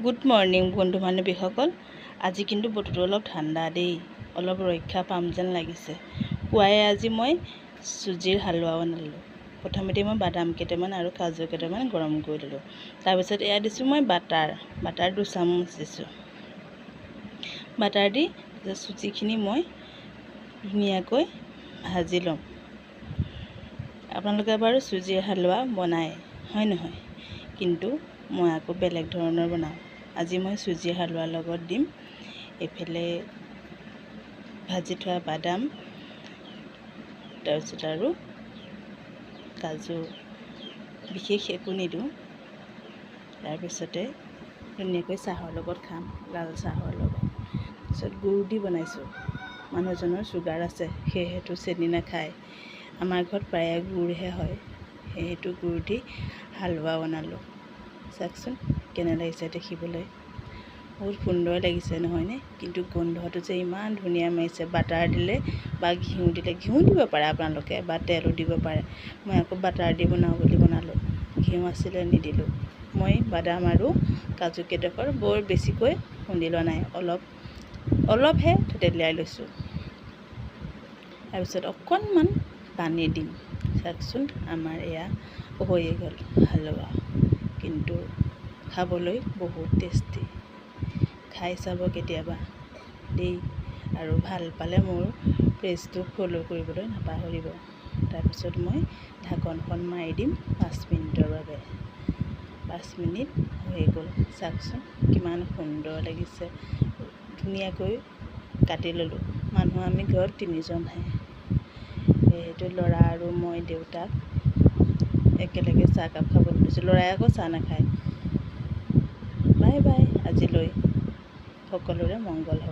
Good morning বন্ধু বান্ধৱীসকল। আজি কিন্তু বতৰটো অলপ ঠাণ্ডা দেই, অলপ ৰক্ষা পাম যেন লাগিছে। পুৱাই আজি মই চুজিৰ হালোৱা বনালোঁ। প্ৰথমতে মই বাদাম কেইটামান আৰু কাজু কেইটামান গৰম কৰি ল'লোঁ। তাৰপিছত এয়া দিছোঁ মই বাটাৰ 2 চামুচ দিছোঁ। বাটাৰ দি চুজিখিনি মই ধুনীয়াকৈ ভাজি ল'ম। আপোনালোকে বাৰু চুজিৰ হালোৱা বনায় হয় নহয়, কিন্তু মই আকৌ বেলেগ ধৰণৰ বনাওঁ। আজি মই চুজি হালোৱাৰ লগত দিম এইফালে ভাজি থোৱা বাদাম, তাৰপিছত আৰু কাজু, বিশেষ একো নিদিওঁ। তাৰপিছতে ধুনীয়াকৈ চাহৰ লগত খাম, লাল চাহৰ লগত। তাৰপিছত গুড় দি বনাইছোঁ। মানুহজনৰ চুগাৰ আছে, সেয়েহেতু চেনি নাখায়। আমাৰ ঘৰত প্ৰায়ে গুড়হে হয়, সেইটো গুড় দি হালোৱা বনালোঁ। চাওকচোন কেনে লাগিছে দেখিবলৈ, বহুত সুন্দৰ লাগিছে নহয়নে? কিন্তু গোন্ধটো যে ইমান ধুনীয়া মাৰিছে। বাটাৰ দিলে বা ঘিউ দিলে, ঘিউ দিব পাৰে আপোনালোকে বা তেলো দিব পাৰে। মই আকৌ বাটাৰ দি বনাওঁ বুলি বনালোঁ, ঘিউ আছিলে নিদিলোঁ। মই বাদাম আৰু কাজু কেইডোখৰ বৰ বেছিকৈ খুন্দি লোৱা নাই, অলপহে থেতেলিয়াই লৈছোঁ। তাৰপিছত অকণমান পানী দিম। চাওকচোন আমাৰ এয়া হৈয়ে গ'ল হালোৱা, কিন্তু খাবলৈ বহুত টেষ্টি। খাই চাব কেতিয়াবা দেই, আৰু ভাল পালে মোৰ পেজটো ফ'ল' কৰিবলৈ নাপাহৰিব। তাৰপিছত মই ঢাকনখন মাৰি দিম 5 মিনিটৰ বাবে। 5 মিনিট হৈ গ'ল, চাওকচোন কিমান সুন্দৰ লাগিছে। ধুনীয়াকৈ কাটি ল'লোঁ। মানুহ আমি ঘৰত 3জনহে, সেইটো ল'ৰা আৰু মই দেউতাক একেলগে চাহকাপ খাবলৈ দিছোঁ। ল'ৰাই আকৌ চাহ নাখায়। বাই বাই, আজিলৈ সকলোৰে মংগল হওক।